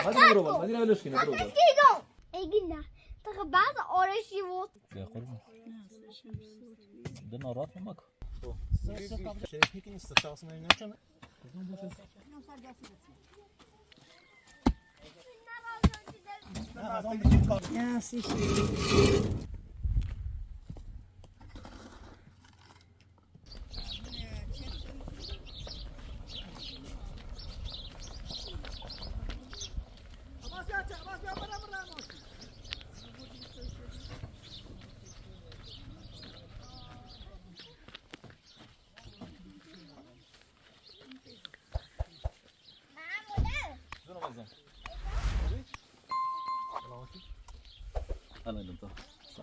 هذه لا ليش كنا برو ايجينا تخبعت اوريشي ووت يا قرب ده نارات ماك Peki nisto časno ne načane? Ja, sicher.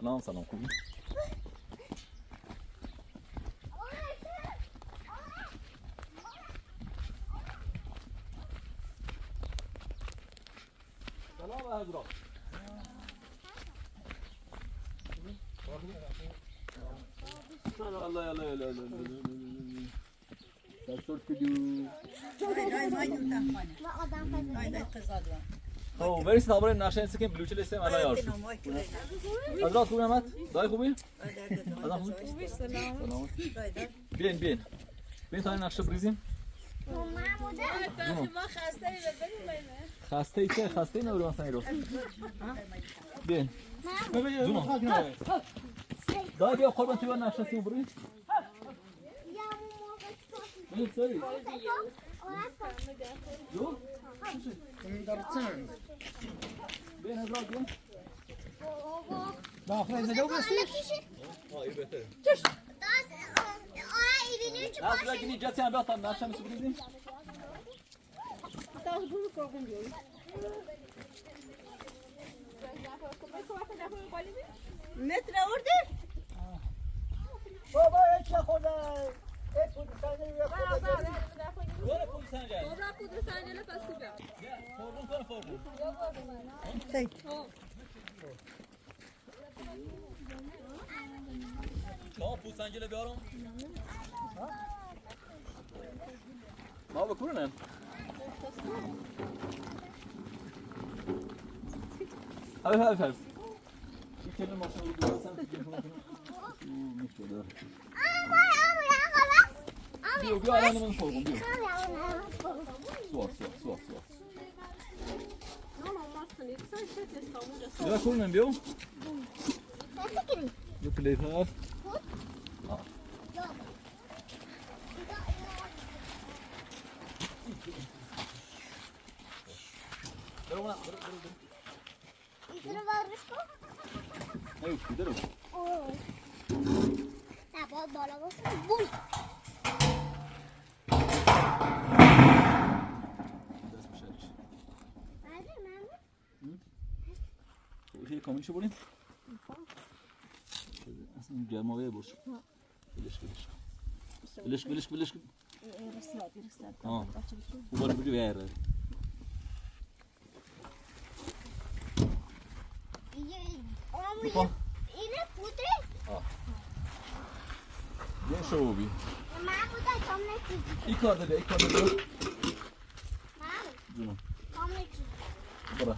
سلام سلام خوبی؟ سلام حضرات الله يلا يلا يلا دكتور كدو اوه بريس نابرين عشان سكين بلوچه لسه انا يارش حضرات خوبی احمد دای خوبی خوبی سلام بین بین بین تا نقشه بریزیم ما خسته چه خسته نبود مثلا ایرو بین جونم دای بیا قربان تو نقشه سیم بریم بین سری جو بین حضرات بین داخل از جو هستی؟ این بهتره چش از رگی جاتی هم بیاتم نقشه میسو بریزیم متر آورده؟ بابا ایک نخورده ایک پودی سنجه دوره پول سنجه بابا پودر سنجله پس خوبه فوردون کنه فوردون چه پول سنجله بیارم؟ ما بکنم هاي فرز في كلمة ما شاء الله بيو بيو أنا من فوقهم بيو صور ده كل من بيو بيو كله يفعل Itu bagus kok. Ayo, kita dulu. Oh. Nah, bola bos. Bul. Biraz başarılı. Hadi mama. O şeyi kamışı bulayım. Aslında gelmeye boş. Biliş. Tamam. Bu var bir yer. Ini putri. Ne şovi? Mama putri kamne çizdi. İlk orada. Mama. Canım. Kamne çizdi. Bora.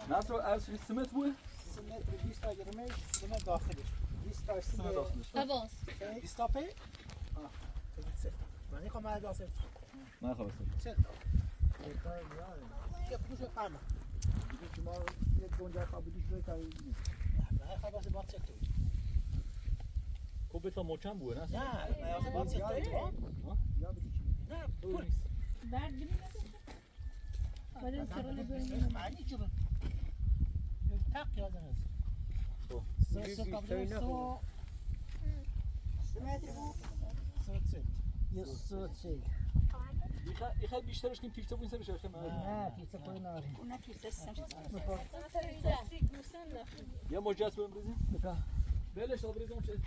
ناصر از سمت بود؟ سمت 20 تا گرمش سمت داخلش 20 تا سمت داخلش باباس 20 تا پی من میخوام از داخل نه خلاص سه تا پوش قرمه شما یک گنجه خابیدیش روی کاری نه خلاص باید چه توی خوب تا مچم بود نه؟ نه نه باید چه توی یا بدی چی نه پول درد بینید ولی سرال بینید معنی چه بود تق یادم هست سه قبل سو سمت بود سوت یه سوت يخل بیشترش کنیم پیتزا بوین سرش خیلی نه پیتزا کوی ناری Ona pizza sen. یا مجاز بریم بریزیم بکن بلش تا بریزم چه هست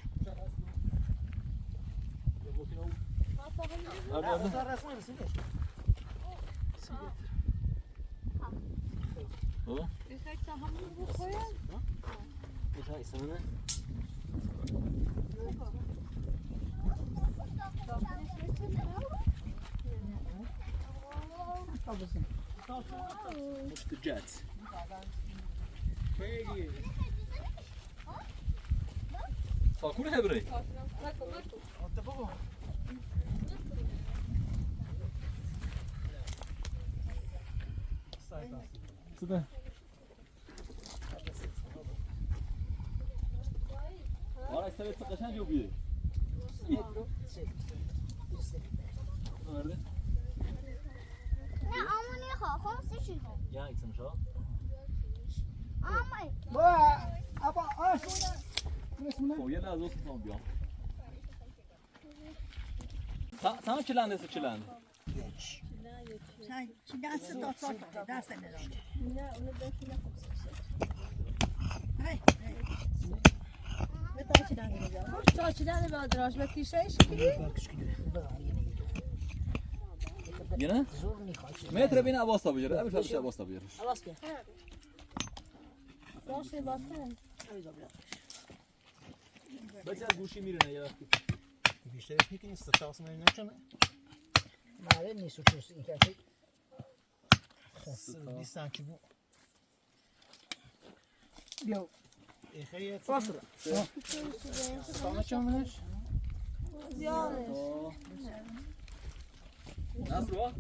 یا بوکی نو بذار رسمه رسیدش بذار اسمونه The Jets. ساکون هبری. سده. آره استفاده قشنگ جو بیه. نه آمونی خواه سشی خواه یا ایتم شو. آمای با ابا آشونه رسمونه خب یه لحظه اصلا بیام. Sana çilendi ise çilendi. Sen çiğnersin de sonra dersen ne olur? Ne onu ben şuna koyayım. Hayır. Ne daha çiğnersin ya? Çok çiğnersin ben draş ve tişeş ki. Yine? Metre bine abasta bıcır. Abi tabii abasta bıcır. Alas ki. Draş ve basın. Bence guşi mirine ya. بیشترش میکنی استفاده اصلا نمی‌کنه ماله نیست و چیزی این که نیستن که بو بیا خیلی فاصله سلام چمنش Ziyaret. Nasıl o?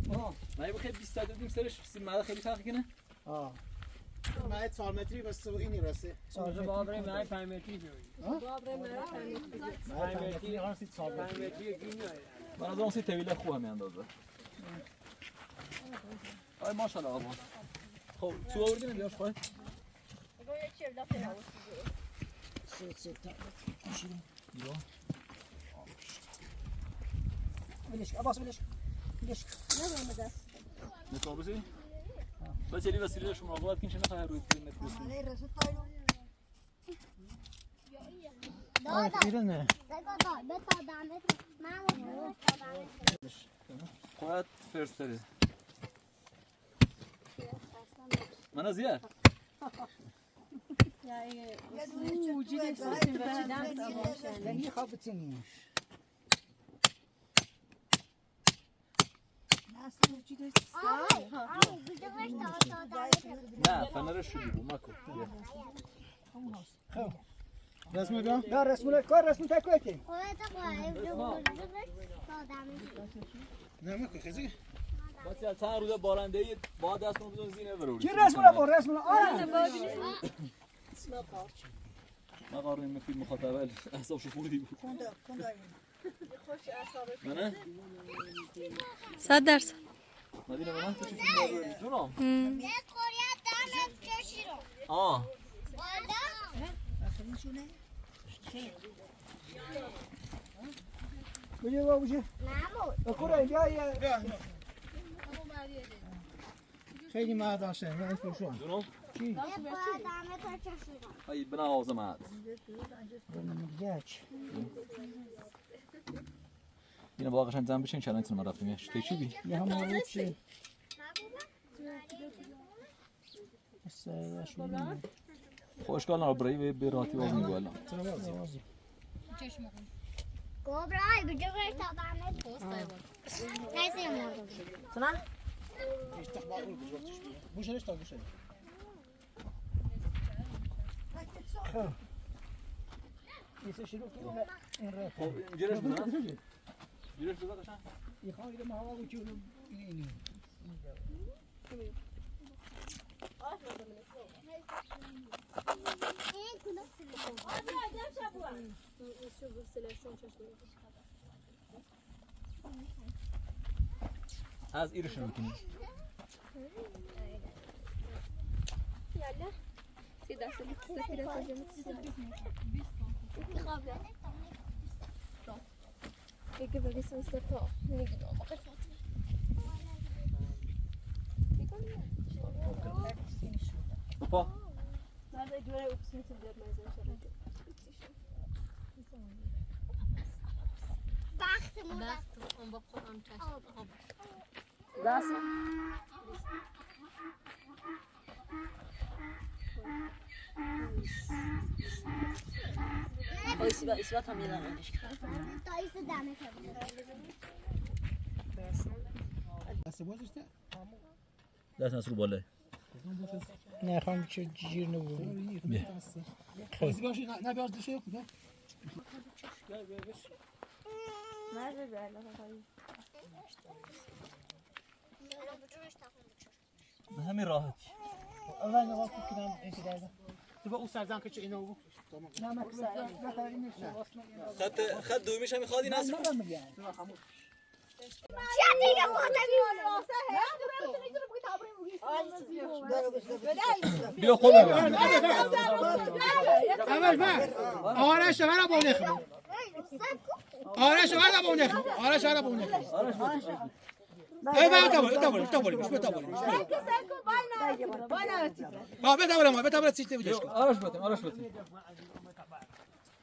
من بخیر 20 تا دادیم سرش سیمه خیلی فرق کنه. من 4 متری بس این راسته تازه بابره من 5 متری جویی. Babre merak ettim. 5 متری هستی 4 5 متری متری گیمیه. من از اون سی طویله خوب هم اندازه. آی ماشاءالله آقا. خب تو آوردین بیاش خواهد. Böyle çevre falan. بلش عباس بلش بلش Ne olmadı? Ne tabuzi? بس اللي بس ليش مراقبات كنش نخاها روي كلمة بس. دادا ایرانه دادا بتا دامت من و دامت خواهد فرست تری. من از یه. Yani ucuz istedim ben tamam. یه خواب بتینیش Nasıl ucuz آی آی بجوش تا دامت نه فنرش شدی بو مکو. خب رسم بیا نه رسم کار رسم تکویتی خودت خواهی بجوش تا دامت نه مکو خیزی بس یا چند روز بارنده با دست رو بزن زینه برو. چی رسم با رسم آره ما قارن من فیلم مخاطبه احساس شفودی بود. نه؟ 100%. مدینه من تو چی فیلم داری؟ جونم. یک کوریا دامت کشی رو آه. بیا بابا بیا نمود کورا بیا خیلی مرداشه من فروشم جونم. یک کوریا دامت کشی رو هاي بنا عظمات. گچ اینا واقعا زن بشین چالش ما رفتیمش. کی چی بی؟ یه هم رو چی سه خوشگل نه برای به راحتی باز میگوالم. کوبرای بجوش تا دامت کسی مورد Sana? بوشش تا بوشه ایسه شروع کنیم این راه خب جرش بزن. جرش بزن قشنگ. این خواهی ما هوا بچه اینی این کلوب از ایرشون میکنیم. Yalla. Sidası bir kere hocamız. Peki böyle sınıfta ne gidiyor? پا بختمون İsbat هم یه دقیقه تایس دمه دست بازشته دست نصر رو بالای نه خواهم چه جیر نبود خیلی باشی نه بیاز دشه کجا به همین راحت اول نواز کنم این که دارم تو با او سرزن که چه اینو بود نه من خط دومیش هم میخوادی نصر چه دیگه بیا خود ببین آرش برا بونه خب آرش برا بونه خب آرش برا بونه ای بتا سیسته بجاش آرش بتیم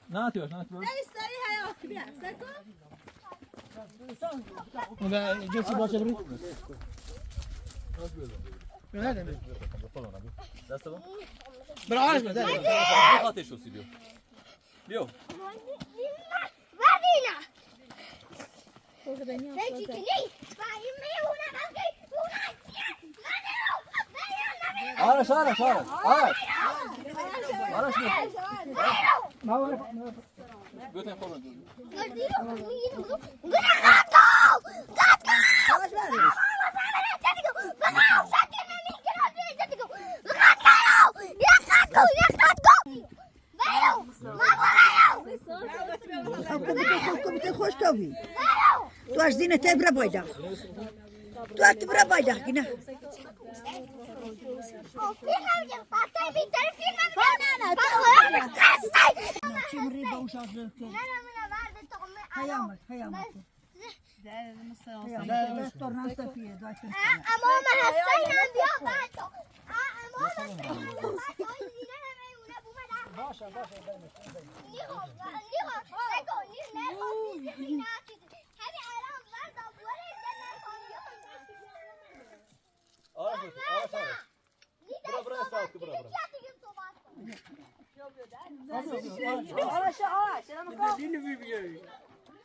نه تیوش اون جنسی باشه برید نه دست با برا آرش بده خاطرش رو سیدیو بیو ودینا بگی که نیست باید میونه آرش بتیم خود خوشتوی تو از دین تبرا بایداخ تو از تبرا بایداخ کی نه چیم ری باوش از هیامت هیامت تورنا استفیه داشت امام حسین هم بیا بچه امام حسین باشه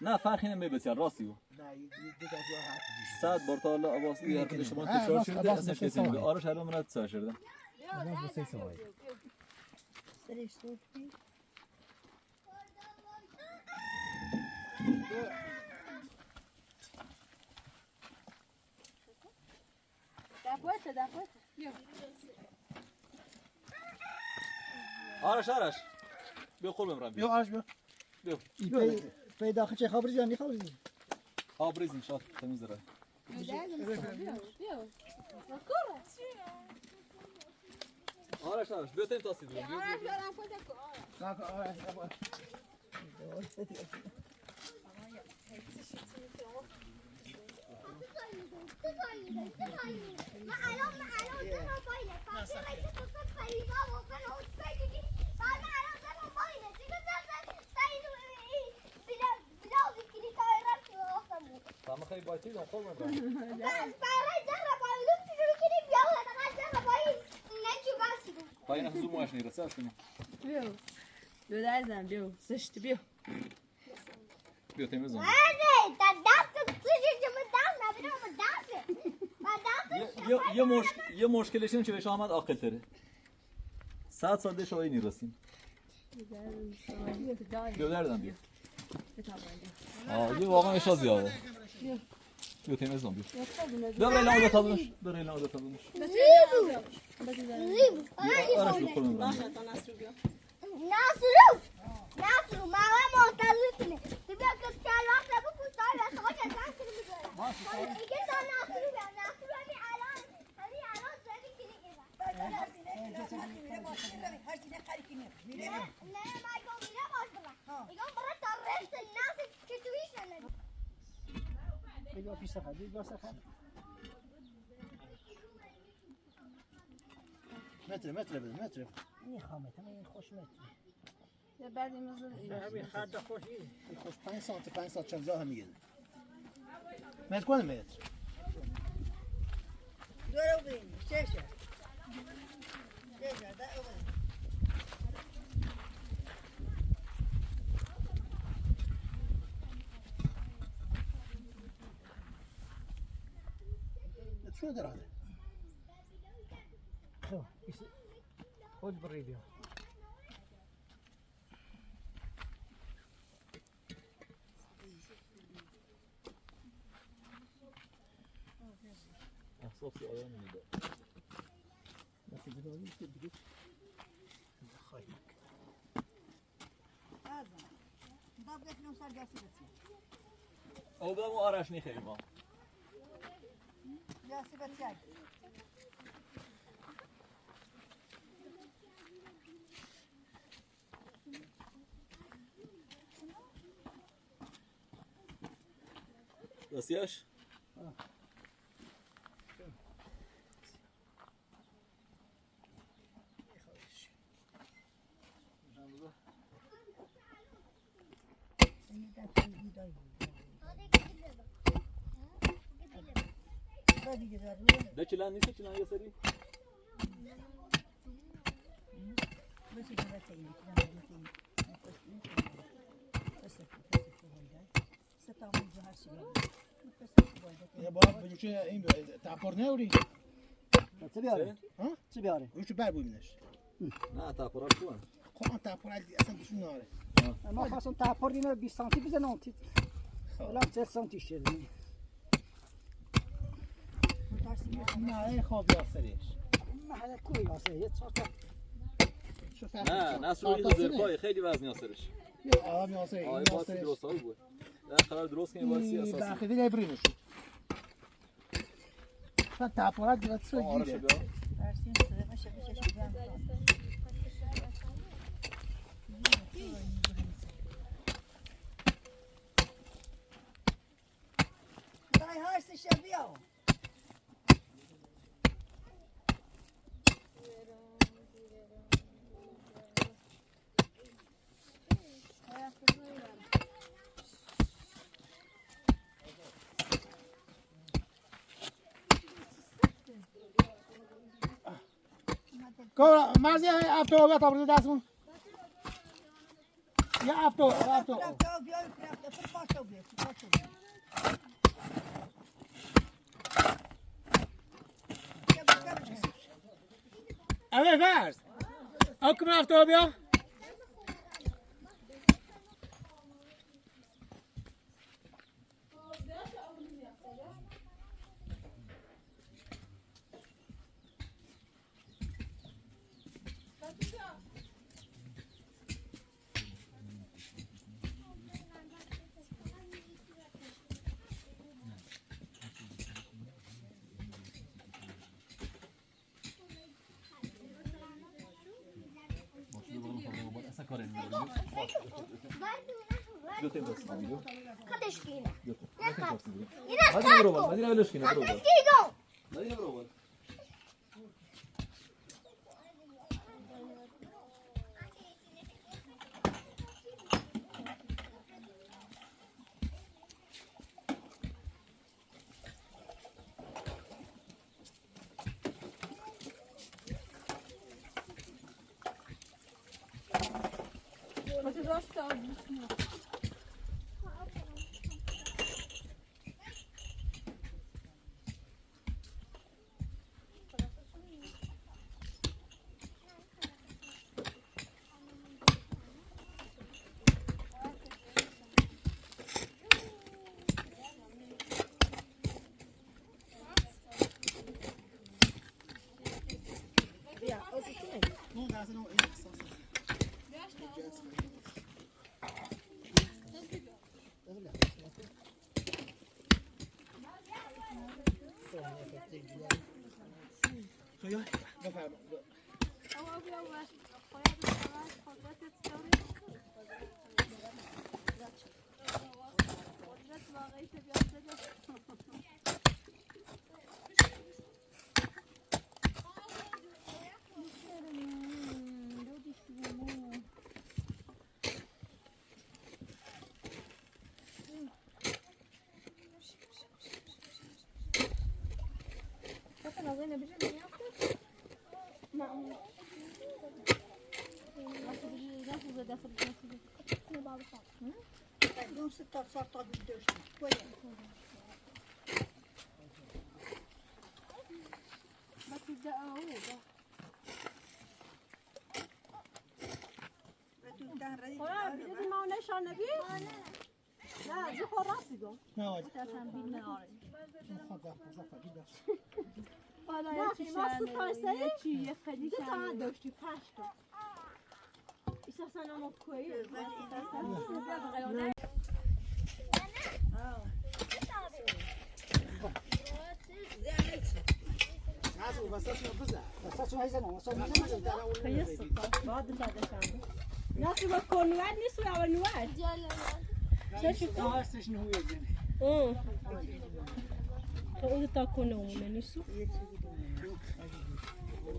نه فرقی نمیکنه بسیار راستی بود صد بار تا حالا آواز هر کدوم شما تکرار شده اصلا کسی نمیگه آرش الان من تسا شده آرش بیا خور بمرم بیا آرش بیا پیدا چه خبری زنی خبری آبریز این شاد تمیز داره آرش بیا تیم تاسی بیا Tamam خیلی باید دیدم خور من پایین هم زوم ماشین رسه کنی بیا دردم بیا سشت بیا بیا تمیز زن یه مشکلش اینه که بهش آمد عاقل تره 100 سال دیش آقایی نیرسیم بیا دردم بیا یه واقعا اشا زیاده بیا تمیز زن بیا بیا ریلان رو بتابونش زیبو آرش بیا خور من نصرو ماما معتضدینه تو بیا که کلاس رو پوستای و ساعت دست رو میذارم دیگه تا نصرو همین الان زدی که دیگه نه مایکو میره باش بلا دیگه برای تا رست نصر که تویش نمیده بیا پیش سخت بیا سخت متر بده متر. این خامه این خوش متر. بعد مثلا همین خط خوشی. خوش 5 سانتی 5 سانت چند هم میگه. متر کنه متر. دورو بین چشه. چشه ده اون. شو داره؟ خود برید یا. احساسی آدم میده. او بدم آرش نیخیلی ما. جاسی بچه. دستیش؟ ده چلان نیست چلان یه سری؟ یه بار بجوشه این تاپور نوری. چه بیاره؟ ها؟ چه بیاره؟ روش بر بودنش. نه تاپورا شو؟ خب تاپور اصلا بهشون ناره. ما خواستم تاپور اینو 20 سانتی بزنم. حالا 30 سانتی شد. نه خواب یاسریش. محل کوی واسه یه چهار نه نصر زرپای خیلی وزنی آسرش. آه یاسری. آه باسی درست ها بود. در قرار درست کنیم باسی اساسی. باقی دیگه برینش. تاپورات دیگه چه آره گیره؟ درسیم سر ما شبیه چشم جمع کنم. دای هرسی شبیه. کولا مرزی افتو بیا تابرد دستمون. یا افتو. اوه فرز. آکم افتو بیا. نه بشه میافته معمول Non se sta sorta di döştü. Koyun. بس الدقاوة خلاص بدي ما نشان نبي لا دي خراسي دو نه آج عشان بينا خدا زفا دیدش حالا یکی شانه یکی خیلی شانه داشتی پشتو ایسا سنم کوی نازو وسطش بزن وسطش هیزن وسطش نمیشه در اون خیلی بعد شانه ناسی با کنواد نیست و اول نواد نه هستش نهوی زنی اون تا کنونه نیست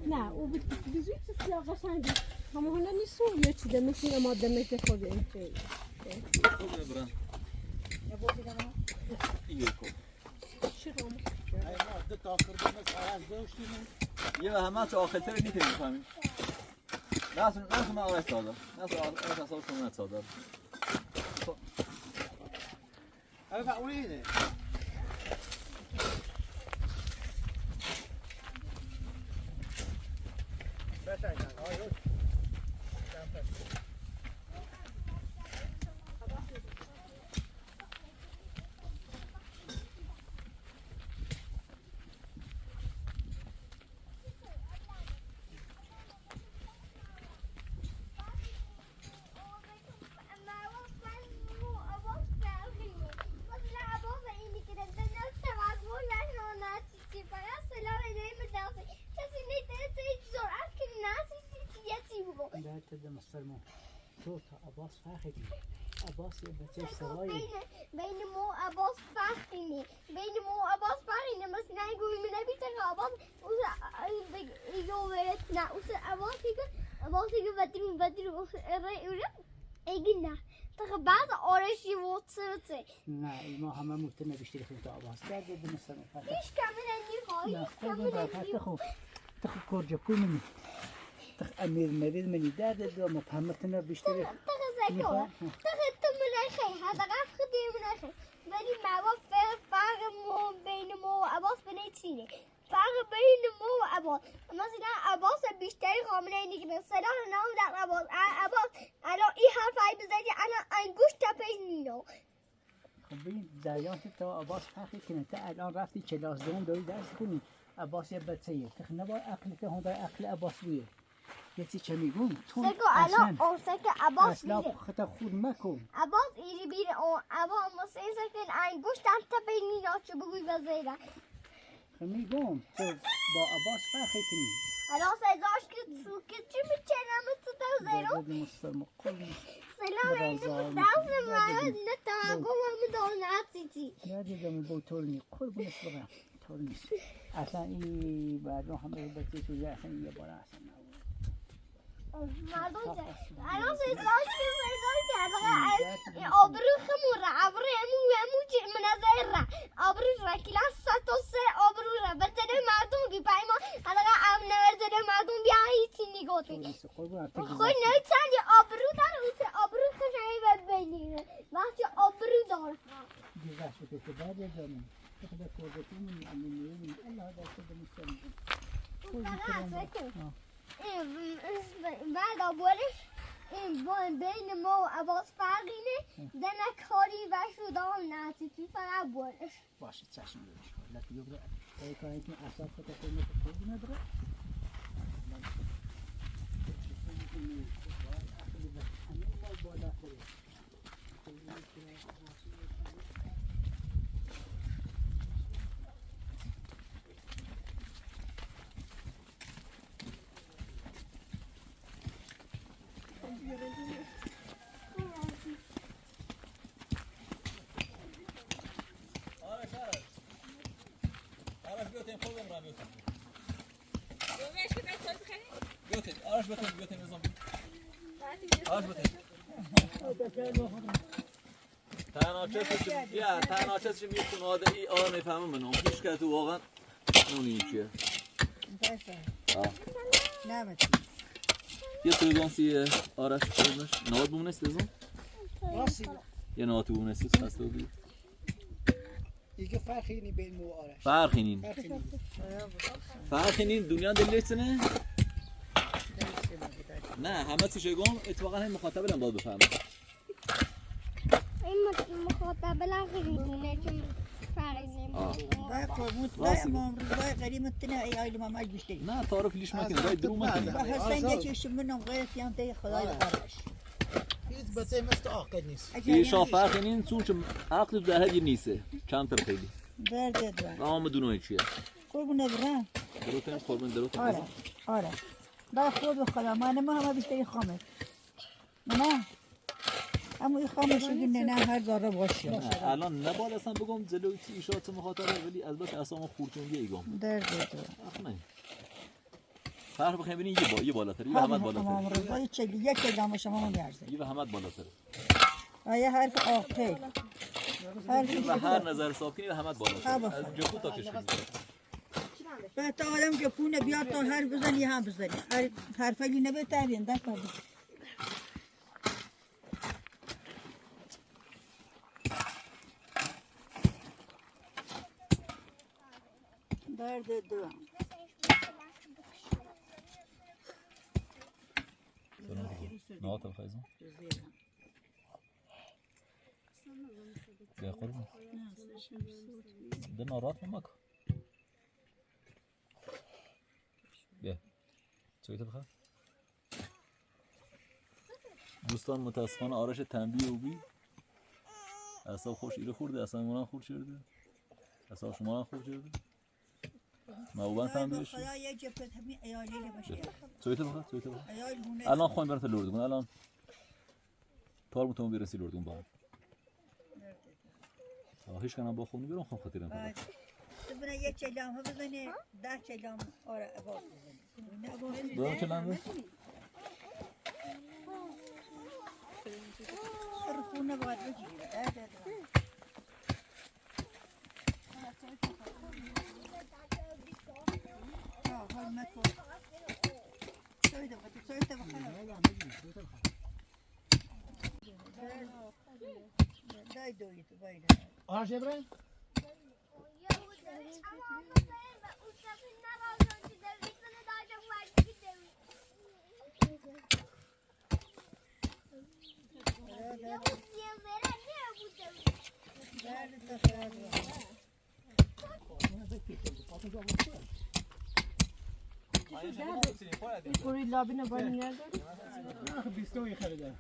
نه او بیزوی چیزی قشنگی همه هنر نیست یه چیزی مثل ماده مثل خود این چیز خوب نبرن یکو شروم ای ما دو تا کردیم از آواز داشتیم یه همه چه آخر تر میتونیم بفهمیم ناس ما آواز ساده ناس آواز شما ساده اما فعولینه تدم السلمون صوت عباس فاخدي عباس يبتش سراي بين مو عباس فاخدي بين مو عباس فاخدي بس نقول من أبي ترى عباس يجورتنا عباس يجور بدرو إيجنا بعد آرشی واتسته نه ما همه ممکنه بیشتری خود عباس درد تدم السلمون هیچ کاملا نیخوای نه خود تخو کورج پول منی تخ امیر مرید منی درد دو مفهمتنا بیشتری تخزكوا تمنا خي هذا غير خدي من خي بني ما فرق مو بين مو عباس بنيتيني فرق بين مو عباس مثلا عباس بیشتری خامنه نگیره صدا نام در عباس الان این حرفای بزنی الان انگوش تپش نینو خب ببین دریان تا عباس فرقی کنه تا الان رفتی کلاس دوم داری درس کنی عباس یه بچه‌ایه تخ نبا عقل که هنده عقل عباس بویه یه چه میگم تو الان اصلا که عباس اصلا خطا خود مکن عباس ایری بیره اون عباس مثلا که انگوش تپش نینا چه بگوی بزیره خب میگم تو با عباس فرقی کنی الان سزاش که چی میچنم تو تا زیرو مسترم قلبی سلام اینو دست من نتاگو هم داناتی نه دیگه من با طول قلبی نسبرم طول نیست اصلا این بعدا همه بچه شده اصلا یه بار اصلا مردم الان سزاش که کرده آبرو خموره آبرو امو چی منظره آبرو رکیلا ساتو سر آبرو را برتره مردم بی پایما الان ام نورده مردم بیا هیچی نگوتی خود نمیتونی آبرو داره اوسه آبرو خشایی ببینی وقتی آبرو داره دیگه شده که بعد داریم خدا کوزتی من امینی الله دست دمستم بعد آبورش این بین ما و عباس فرقینه دنه کاری و شدام نتی توی فقط بورش باشه چشم دارش لطفی بگره ای کاری که اصلا خدا کنه خوبی نداره آرش بتون نظام آرش بتون تنها چیزی میتونه آده ای آره میفهمم منو هیچ که تو واقعا نونی چیه نه متی یه سویگانسی آرش بودنش نواد بومنست ازم راستی یه نواد بومنست خسته بودی دیگه فرقی نی بین مو آرش فرقی نین فرقی نی فرقی نین دنیا دلیتسنه نه همه چی شگم اتفاقا هم مخاطب هم باید بفهمه این مخاطب خیلی دونه چون فرقی نمیکنه دای قرموت دای امام رضای غریمت تنه ای آیل ماماج بیشتری نه تعارف لیش مکنه دای درو با مکنه حسین چشم منم غیر تیان تی خدای قرش هیچ بچه مثل عاقل نیست ایشا فرقی نین چون چه عقل در هدی نیسه چند تر خیلی درد دو آم دونوی چیه قربون برم دروتن قربون دروتن آره آره دای خود به خدا ما همه بیشتری خامه نه اما این خاموشی نه هر ذره باشه الان نباید اصلا بگم جلوی ایشات مخاطبه ولی از باش اسام خورتونگی ایگم درد دو نه فرق بخیم ببینین یه بالاتر یه همت امام بالاتر رضای چلی یک کلام شما من میارزه یه همت بالاتر آیا حرف عاقل حرف و هر نظر حساب کنی همت بالاتر از جفو تا کشید به تا آدم که پونه بیاد تا حرف بزنی هم بزنی حرفی نبه تابین ده کردی درد دو نه تا خیزم بیا قربون ده نارات ممک بیا چویت بخواه دوستان متاسفانه آرش تنبیه و بی اصلا خوش ایره خورده اصلا منان خورد شده اصلا شما هم خورد شده موبان تنبیه شد خدا یه جفت همین ایالی باشه چویت بخواه چویت بخواه ایال هونه الان خواهیم برات لردگون الان تار متون برسی لردگون با هیچ کنم با خونی برم خواهم خاطرم فقط ببینه یه چلام ها بزنه 10 چلام آره عباس بزنه دارم چه لنده؟ خونه باید بگیره حال مکن سویده بخیر سویده بخیر دای دویی تو باید آرش ابراهیم پوری لابی نباید نگرداری نه 20 خریده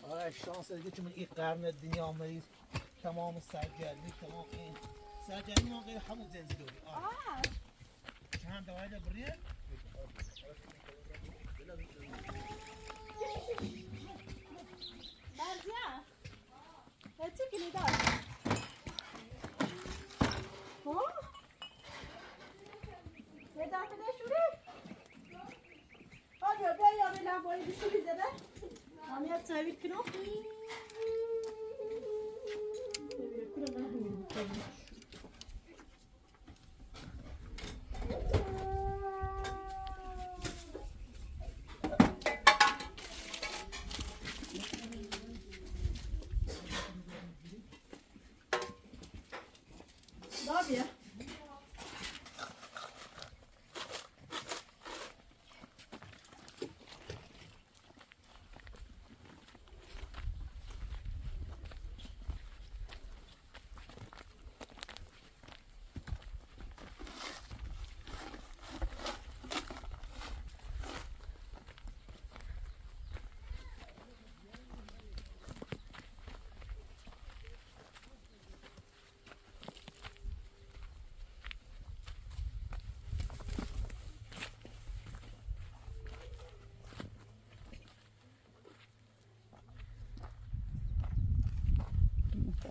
آره شانس دیگه چون این قرن دنیا میز تمام سرگرمی تمام این سرگرمی ما غیر همون زنزی دوری چند دوایده بریه مرزیه چی کنی دار؟ یه دفعه نشوری؟ آیا بیا بلن باید بشوری زده؟ همیت سوید کنو؟ Bia.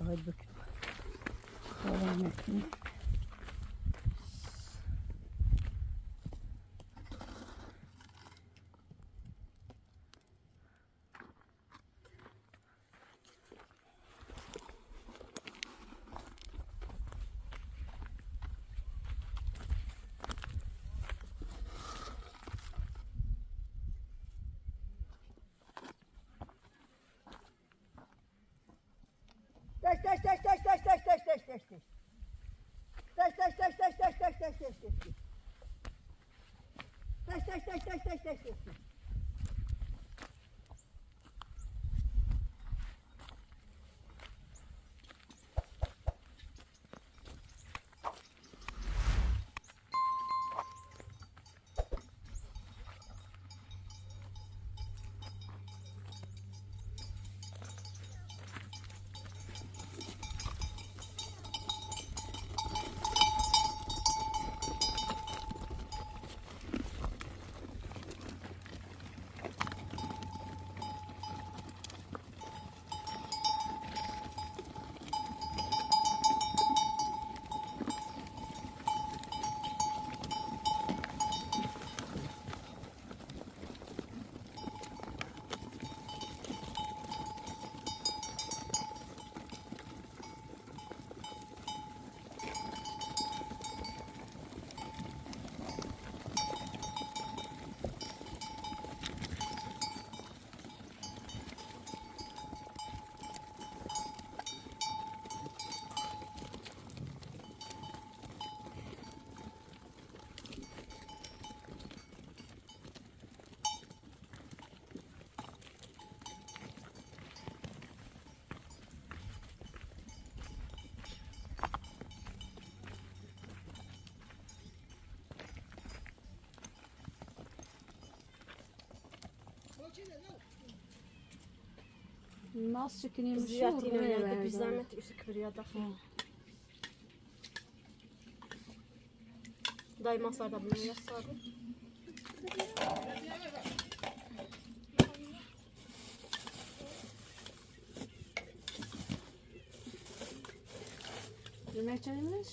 هاي بك خلنا الناس شكلين مشهور زياتي من بيزامة يسكر يا دخل دايما صار قبل ما يصار ما كانش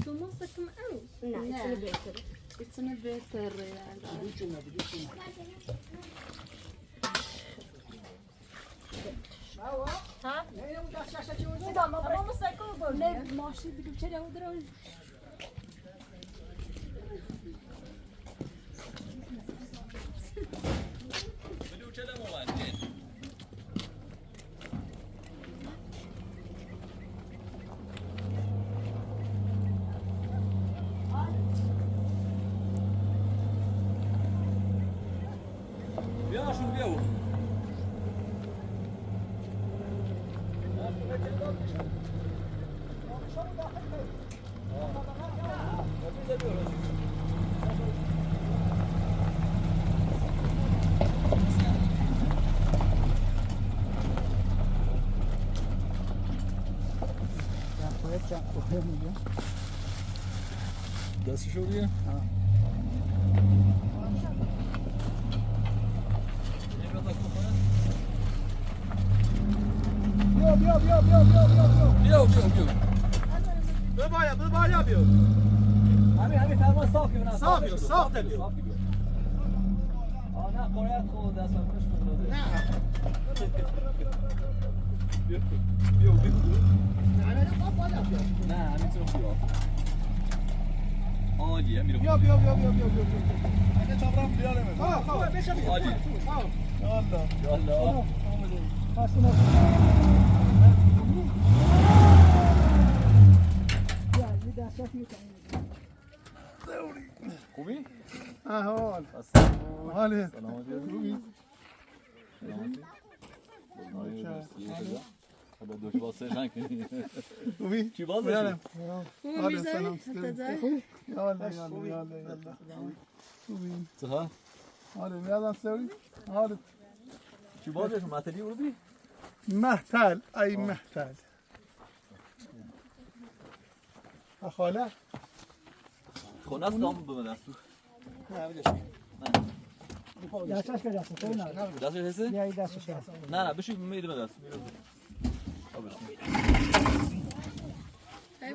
تو ما سكم أو نعم بيتر يتسمى بيتر يعني ها لا ماشي بدو بشري أو دراوي بدو چه دمو وانجین بیا شون بیاو دستشو بیا بیا ببایا بیا همین فرمان صافی بنا صاف بیا نه باید خود دست فرمانش بکنه نه بیا نه نه همینطور بیا عالیه میرم بیا اگه تمرم بیارم خواه بشه بیا عالی یالا یالا خوبی؟ احوال سلام حالت سلامتی خوبی؟ خدا دوش باز سرشن کنی خوبی؟ چی باز بیارم بشی؟ حالت سلام یالا خوبی؟ چه حالت میادم سوری؟ حالت چی باز بشی؟ مطلی بردی؟ محتل ای محتل خاله خونه است دام بمه دستو نه بدش دستش که دستش نه دستش هسته؟ بیایی دستش نه بشی میدم دست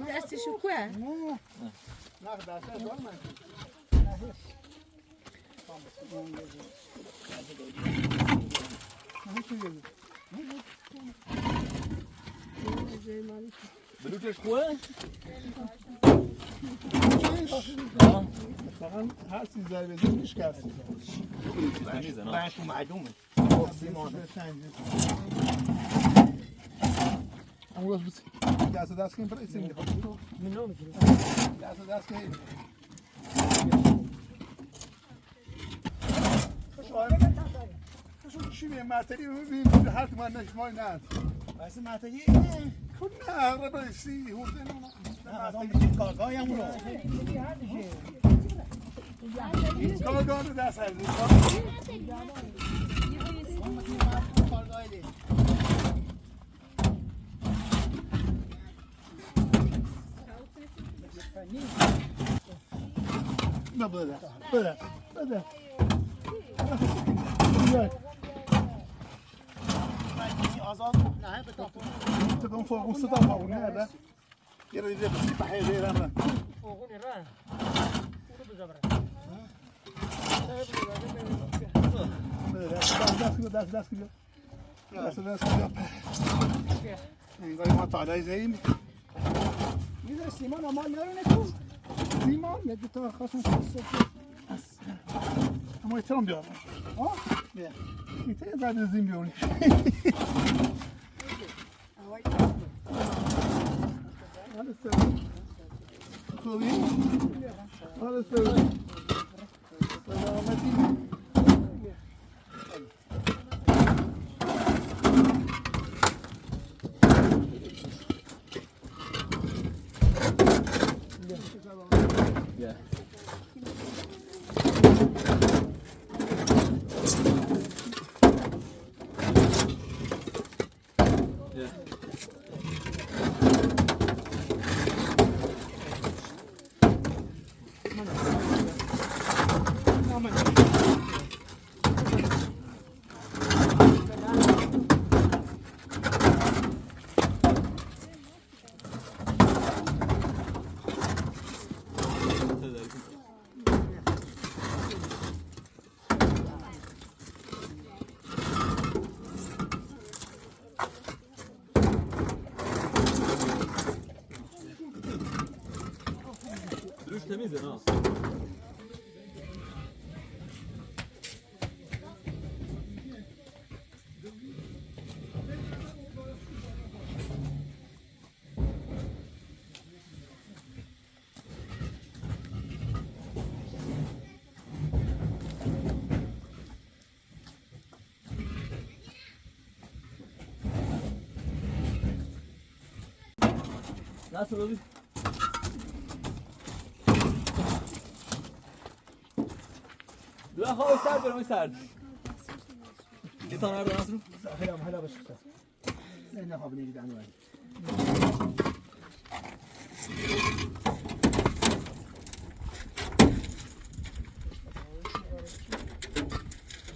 دستشو کوه نه دستش دار من بلوچش خواه؟ فقط هر چیز ضربه بزنی میشکست. تمیزه نه. رنگش معلومه. اون روز بس دست کنیم برای سیم منو میگیره دست کنیم. چی میگه معطلی ببین هر کی من نشمای نه. واسه معطلی خود نه ربع سی هورده نه معطلی کارگاهی هم رو. این کارگاه رو دست هر نه بده آزاد نه بتاخون تدوم فوق صدا فوق نه لا يرى إذا بس بحي زي رمنا فوقون راه رو بزبره دست انگاری ما طالعی زییم میذاره سیمان اما نرونه تو سیمان یه دوتا خواستم اما ایترام بیارم بیا ایتر یه زرد زیم بیارم حالا سلام خوبی؟ حالا سلام سلامتی Yeah. دروش تمیزه نه Nasıl oluyor? دو خواه سرد برم سرد یه تانه رو نصر رو هلا باش نه خواب نگید عنوان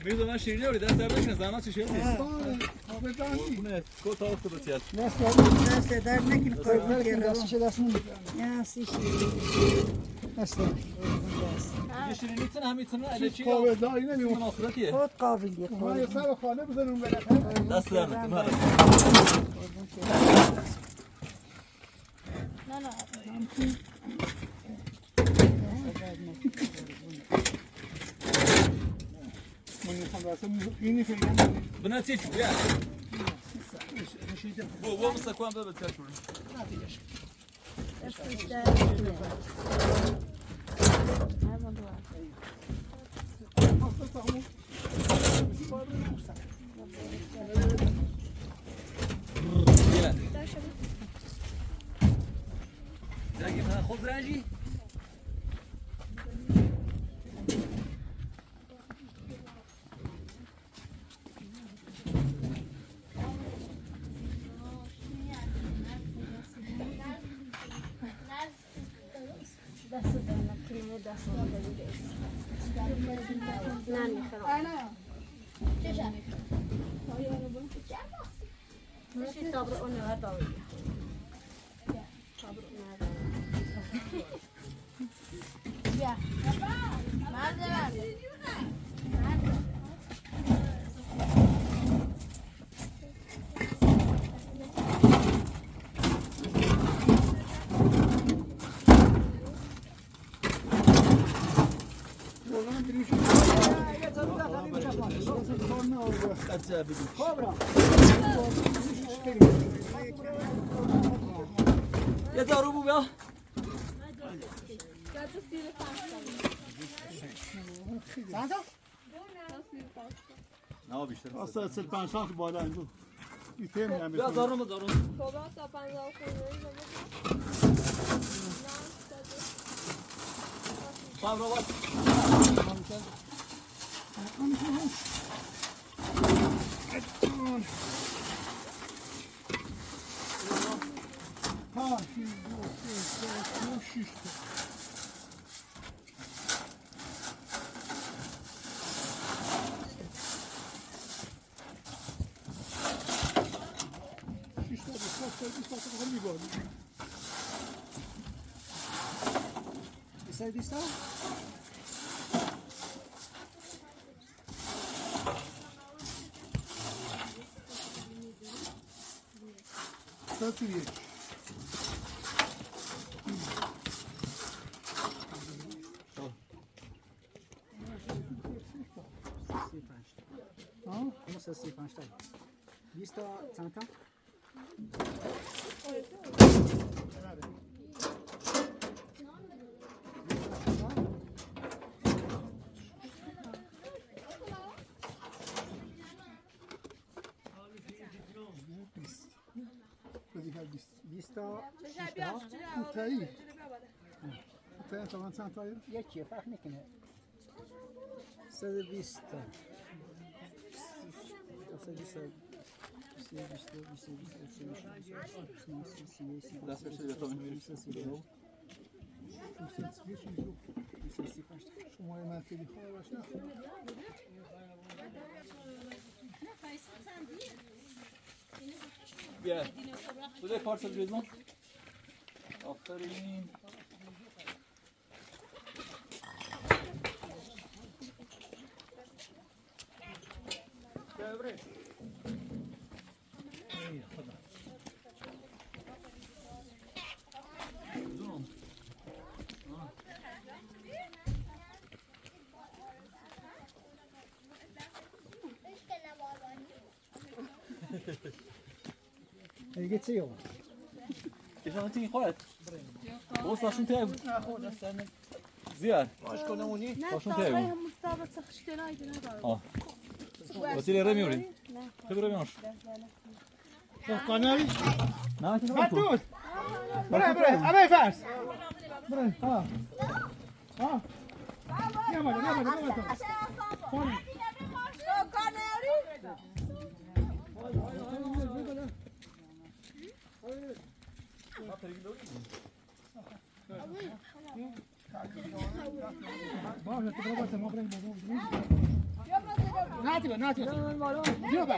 میرزا من شیرینی رو دست درد نکنه زحمت چه شیرینی نیست آبدانی کو تا افتو بسیار دست در نکن کار دستش دست نمیده یا سیشی یه شیرینی تن همین تن اله چی آبدانی نمیمون مناسبتیه خود قابلی ما یه خود سر خانه بزنیم بالاخره دست درد نکنه من میخوام راستم اینی فکر بنا تيجي يا هو مسكوان باب تشور خذ رانجي عجب بدون خب را یه دارو بو بیا چند تا؟ نه بیشتر اصلا 45 سانت بالا اینجا ایته میام بیا دارو دارو بابا تا 50 خب رو باز بیستا؟ Nasıl 35 تا 20 تا چند تا؟ یکی فرق میکنه 120 تا 120 دست بشه بیا تا می‌بینیم شما منطقی خواه باش نه بیا بوده پارسل بیزون آفرین ببره دیگه چی یو؟ کشان تیگی خواهد بوست هاشون تیگی زیاد باش کنمونی هاشون تیگی آه وسیله رمی ورین خیلی رمی هاش کانالی نه که مطلوب بره ابای فرس بره ها ها نیا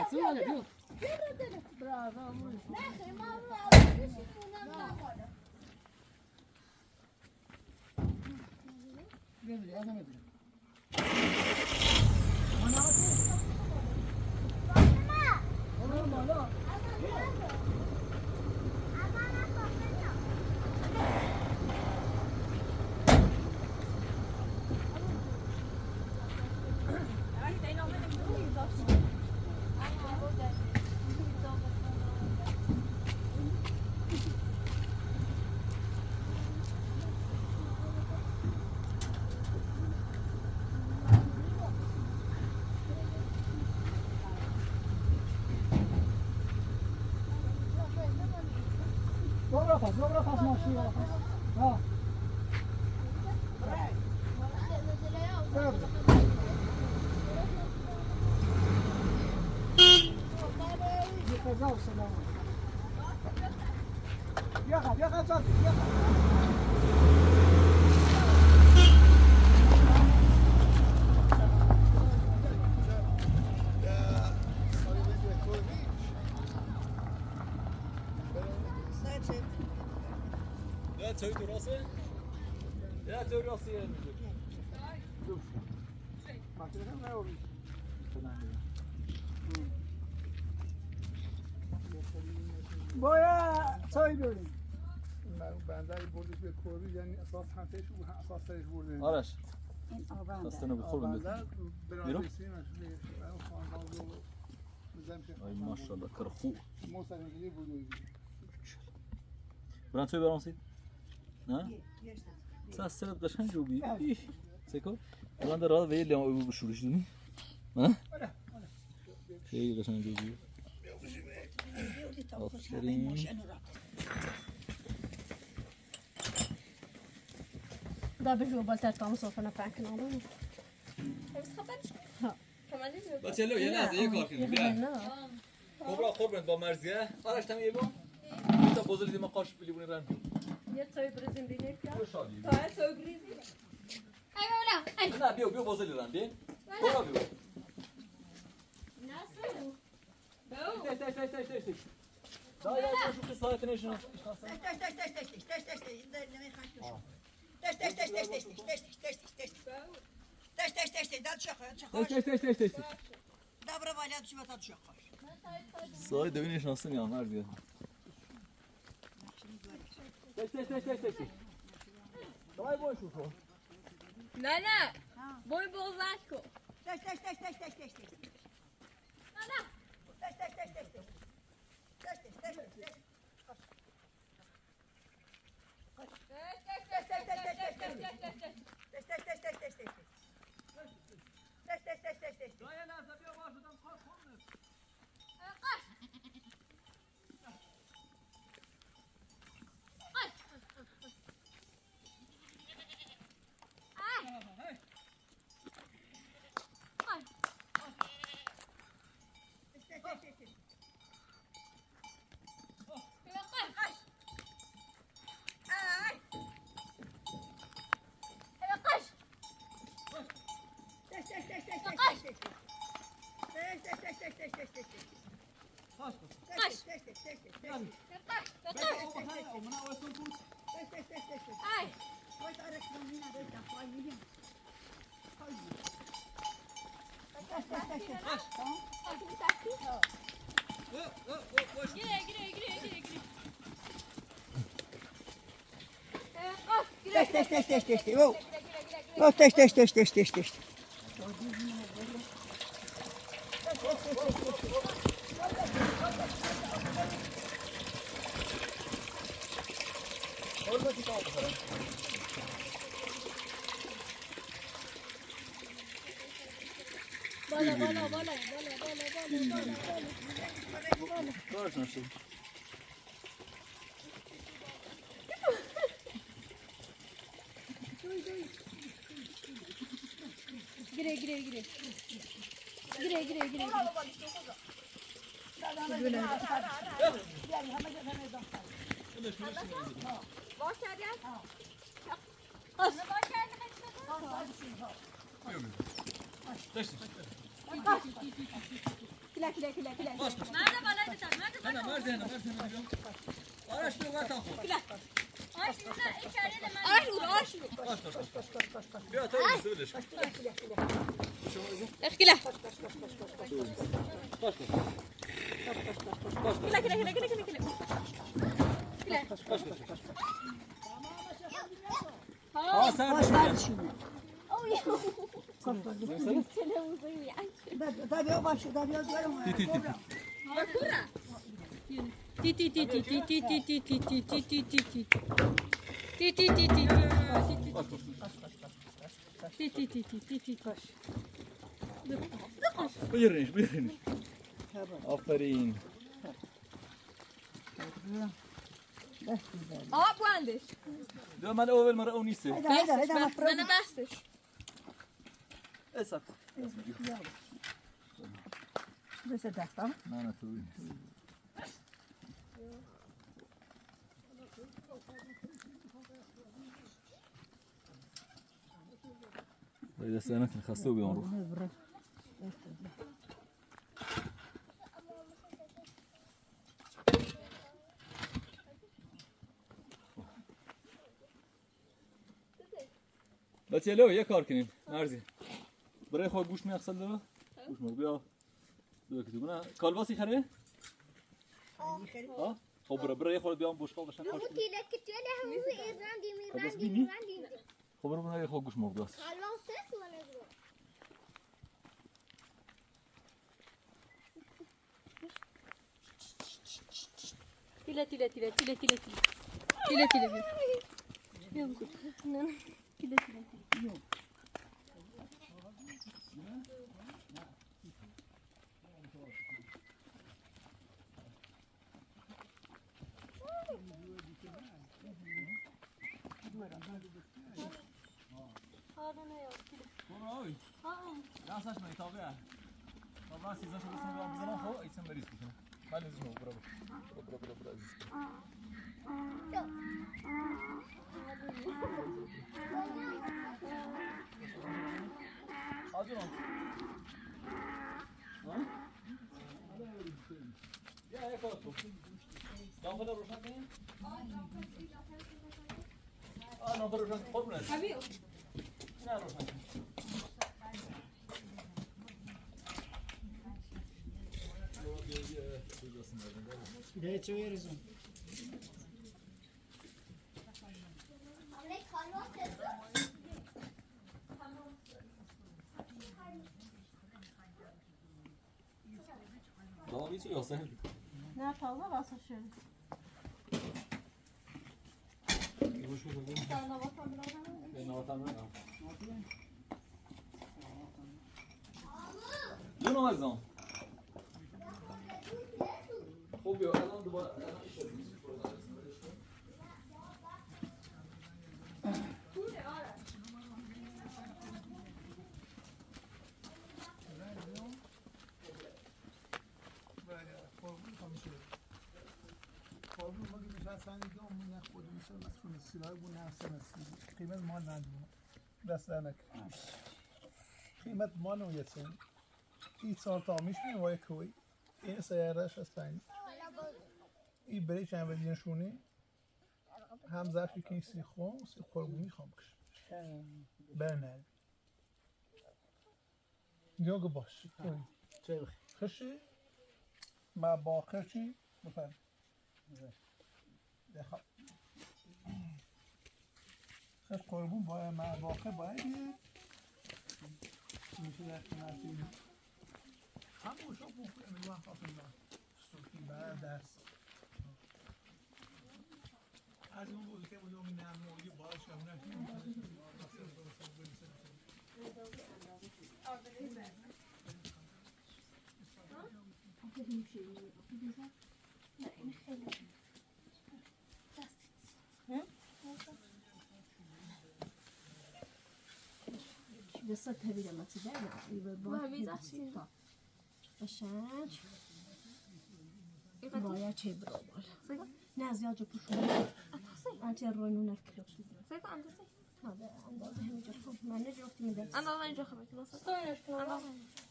Dobra pas maszynę. No. Dobrze. Nie kazał się na mnie. Jechać, co ty? Ja, co tu rosy? Ja, co rosy jeden. باید چای بریم. بنده بردش به کوری یعنی اساس همتش و اساس سرش برده آرش این آبنده دستانو بخور بنده بنده برای سیمش ای ماشاءالله کرخو ما سنگی بودیم بران توی برانسید نه ساس سلب داشتن جوبی سیکو بران در راه ویل لیام بشورش دونی نه خیلی قشنگ جوبی آفرین Daar ben ik wel altijd kan zo van een paar knallen. بچه‌لو یه لحظه یه کار کنیم بیا کبرا قربان با مرزیه آرش تام یبو تا بزرگ دیما قاش بلیبونی رن Je zou brezin binnen تو شادی Ja, zo brezin. نه بیا بزرگ رن بیا کبرا بیا تش دا یا شو که ساعت نشون تش سای دوی نشناسه میام مرزیه تش دای بوی شو نه بوی بغزت کن کارش نشد Gire. نه مرزیه آرش بیا وقت آخو بیا تا بسیدش اخكيله سر بیارینش آفرین آب واندش دو من اول مرة اونیسه من بستش اسف بس دستم نه توی باید سنت خسته و بیان رو بچه لو یه کار کنیم مرزی برای خود گوش میخصل داره گوش مو بیا دو کتو نه کالباسی خره ها خب برای خود بیام بوشقال داشتن خوش خب برای خود گوش مو بیاس تیله تیله تیله تیله تیله تیله تیله تیله بیا بکن نه نه تیله تیله تیله برای دستش میتابه طبعا سیزن شده سن رو بزنم خب ایتم بریز بکنم من از نو برو آجون یا یک کار تو نامبر روشن کنیم نامبر روشن قربونه نه روشن ده چه ویرزون داغی چی یاسه نه تازه واسه شد جون آمازون خوب بیا الان دوباره قیمت مال ندارم دست نکنم قیمت مال نویتیم این سال تا میش میوای کوی این سیارش هستن این بری چند بدینشونی هم ظرفی که سی قربونی خام کش برنه دیگه باش خشی ما باقی چی بفرم دخل خب قربون باید مع باقی باید میشه در کنارتی همون شو بکنم این وقت آفرین سوکی بعد درس از اون بود که بودم این نمویی باید شمونه لسه تبي لما تدعي قشنج باید چه برابر نه زیاد جو پوشون انتی رونون الكلوب سيكون أندسي هذا اندازه همینجا خب من نجرفتی میدم أنا الله ينجح خبرك بس ستاینش کنم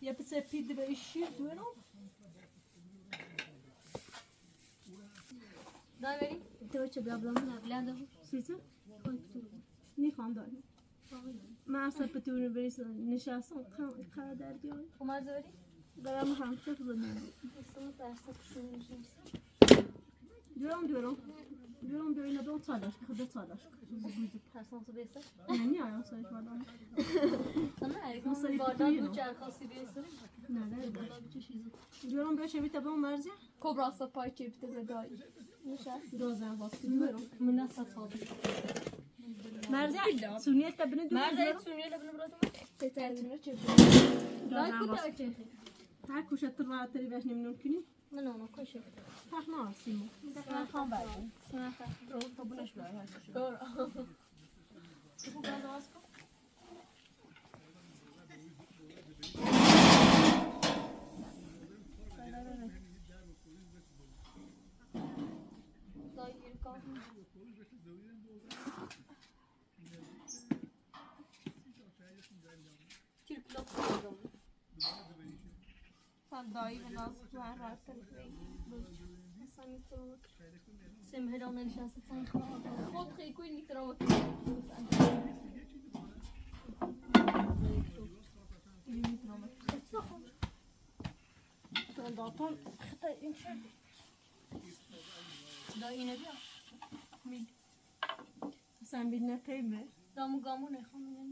یا بسه پید به ایشی دویرم داري تو چه بلابلام لا سیزن نیخوام داریم من اصلا پتونو بریس نشستم قرار در دیاری وما زوري دارم هم چه بودم بس ما تعرفت شو نجيب دیرم اینا دو تالاش خدا تالاش ترسان تو بیسه نه آیا سایت مادام أنا أيضا باردار بوچه خاصی بیسه نه بالا بوچه چیزی دیرم بشه بیت با مرزی کبرا سپای چیپته بدای نشست دوزن واسه دیرم مناسب صادق مرزی سونیت تبني دو مرزي سونيا لبن براتو ستاتنا چیپته دای کوتا چه هر کوشت تر تری باش نمیدونم کنی من اونو کوشه حق نارسیمو من خام بعدين اسمها طب نش بقى هاي دور شوفوا كذا واسكو دایی به ناز تو هر راست سمهران نشسته تن خود خیلی کوی نیترا وقتی داتون خطا این شد دایی اینه بیا میل sen birine kıyma. دامو گامو نخوام میگن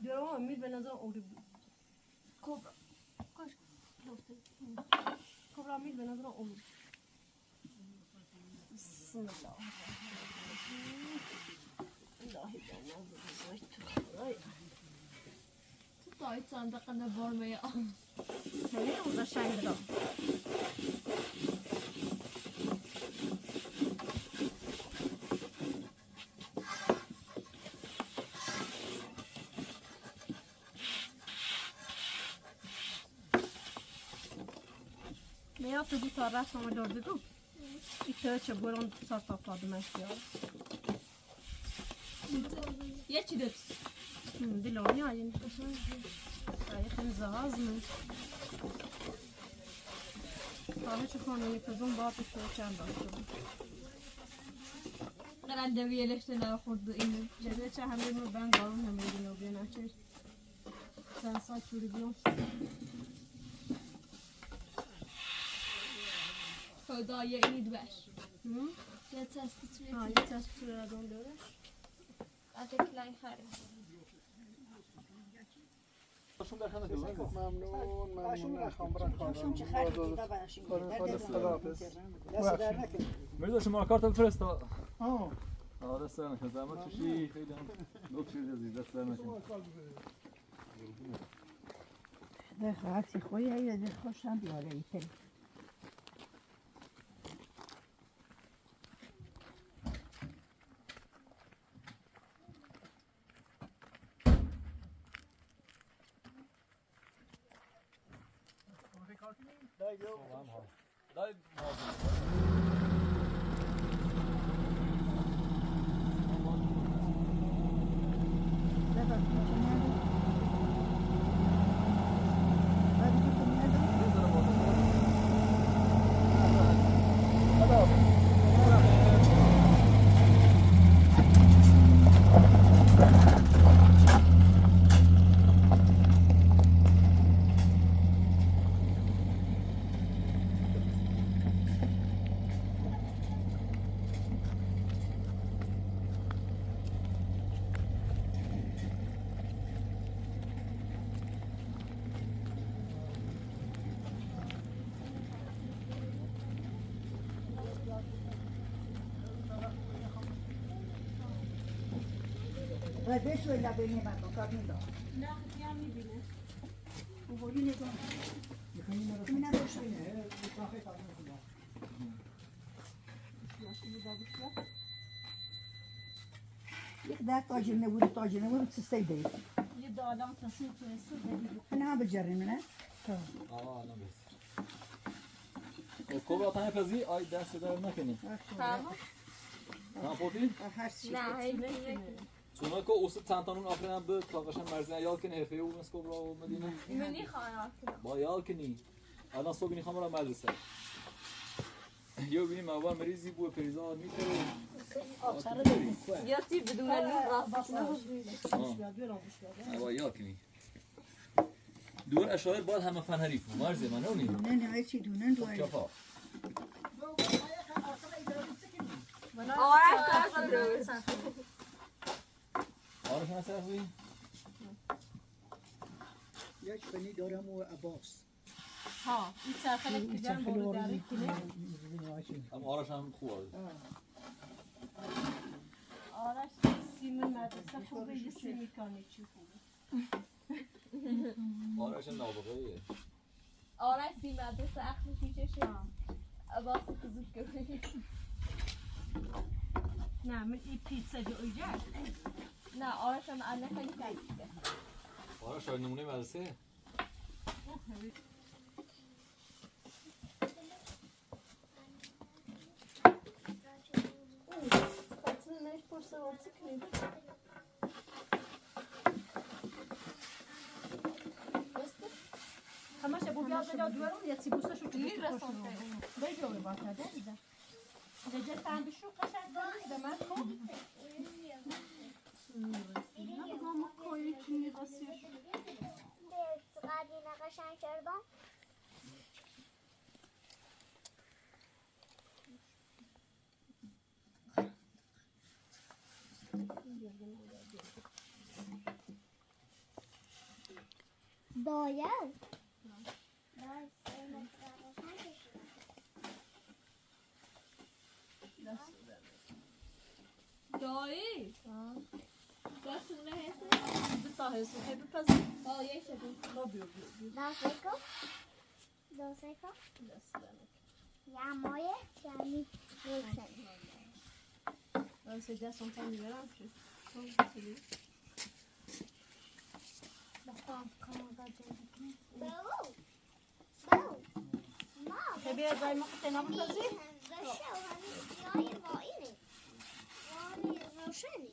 Diyorum ama Emir ben azından orada کبرا کاش لفته Kobra Emir ben azından olur. بسم الله الهی بابا بزرگ تو خدای تو تایت صندق نبار میا خیلی اون قشنگ را میا تو بو تا رفت همه دارده گو ایتا چه برون سار تا پادمش بیار یه چی دست دلونی آین آیه خیلی زهازمه همه چه کنه یک زون با پیشتر چند داشته بود قرنده ویلشت نخورد این جده چه همه رو بند دارون همه رو بیان چه چند ساعت چوری بیان خدای اینید بش یه تست توی یه تست توی ادام دارش از کلای خرید شون در خانه دیگه ممنون شون چه خرید دیده برشین مرزا شما کارت بفرست آره سر نکن زحمت کشی خیلی هم لطف شدی عزیز دست در نکن ده خواهدی خویی یه ده خوشم بیاره ایتر دای و بشو ایلا بینی من با کار میدام نه خیلی هم میبینه او بولی نگاه اینم بشو اینه یک ده تاجر نبود سسته دهید یه دادم تصمیم تویسته دهید اینه هم بجرین نه؟ آه نه بس کبرا تنه پزی آی دست در نکنی نه پوتی هر چی نه چون که اوست تانتانون آخرین به تاقشن مرزی ایال کنی حرفه او مس کبرا و مدینه منی خواهد با ایال کنی الان صبح بینی خمرا مدرسه یو بینی موار مریضی بو پریزا میتره یا تی بدون نور راست با ایال کنی دور اشایر باید همه فن حریف مرزی من اونی نه نه هر چی دونن دواره کفا آره کار آره شما طرف بودی؟ یک فنی دارم و عباس ها این چرخه که جمع بارو داری کنه اما آرش هم خوب آرش آرش سیمون مدرسه خوبه یه سیمی کانی چی خوبه آرش هم نابغه‌ایه آرش سی مدرسه اخم پیچشه عباس کزود کنه نه من این پیتزا جو ایجاد نه آرش هم انه خیلی کلیده آرش شاید نمونه مدرسه همش ابو بیاد بجا دوارون یا سی بوستشو تو میرسون بجا با تا ده جا تندشو قشنگ داری به من خود نه بگم کوی چی قصیش قدی نقشن کردم باید سوخه بپزی آه یک شدیم Doseko. Doseko. Ya moje, ya mi rusen. C'est déjà son temps d'hiver en plus. Bau. Bau. Ma. تبي ازاي ما قطعنا بپزی Zašel, hani jaj vojny. Oni rošeni.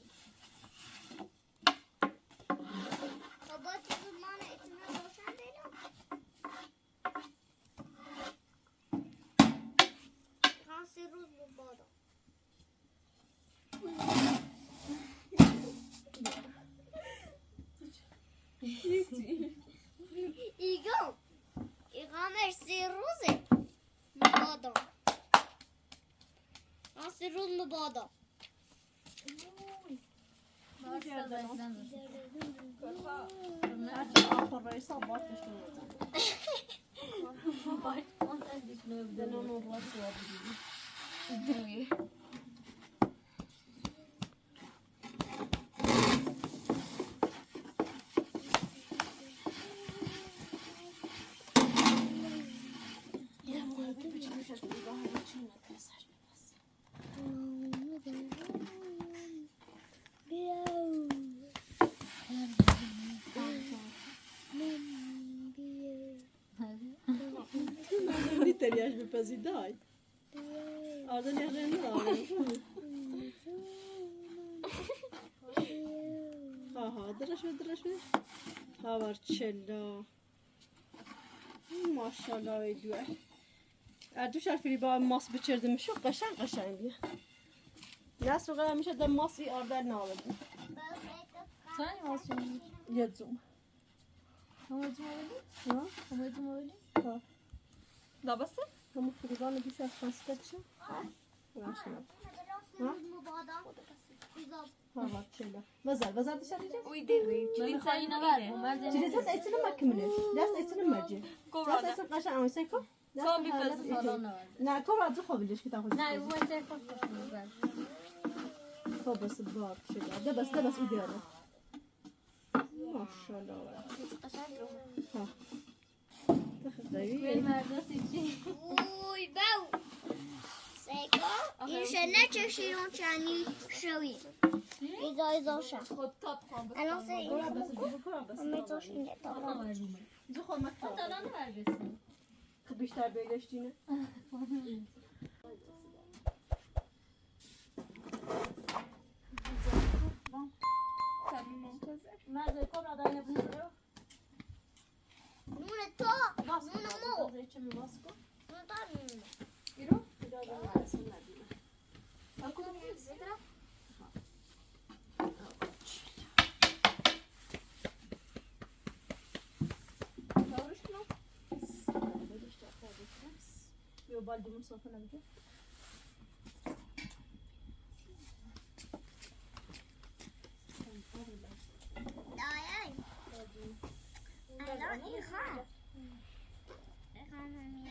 Baba ti mane itna rošen delo. Kansi ruz bu bada. İgam. İgam ersi ruzi. Bada. Kansi ruz mu bada. هرچی آخر رئیس آباد بشنو دنون و راست و آبادی تریاش بپزی دای آردن یه غیر ندارم ها درش بش هاور چلا ماشالله ویدوه اردوش حرفی با ماس بچردم شو قشنگیه ناس رو میشه دم ماسی آردن ناودیم Sen olsun. یزوم Amacım öyle. ها Amacım öyle. ها Babası? همون فریبان بیش از خسته چه راشنا هاور چلا وزر dışarı yiyeceğiz Uydu. Sen yine ver. Cilizat etini makimine. Ders etini merci. Ders etini kaşan ama sen ko. Son bir pazı falan da var. Ne kova du khobilish ki takhud. Ne bu işte kapatıyoruz ben. Babası bak şeyler. De bas idare. Maşallah. Ha. Benim erdası için. Uj, bau. Seko. Jeszcze nie cieszyją ciani szyli. I zosza. Top tam. A no se Kora bas. my coś nie to. Tamam verdim. Du khomak. Talanı verdesin. Kıbışlar birleştiğini. Nerede kora da ne buluyor? Nune to. Nune mu. Nune to. Yürü. Biraz daha versinler diye. Yo baldumun sofuna gidiyor. Dayay. Alon ikha. İkha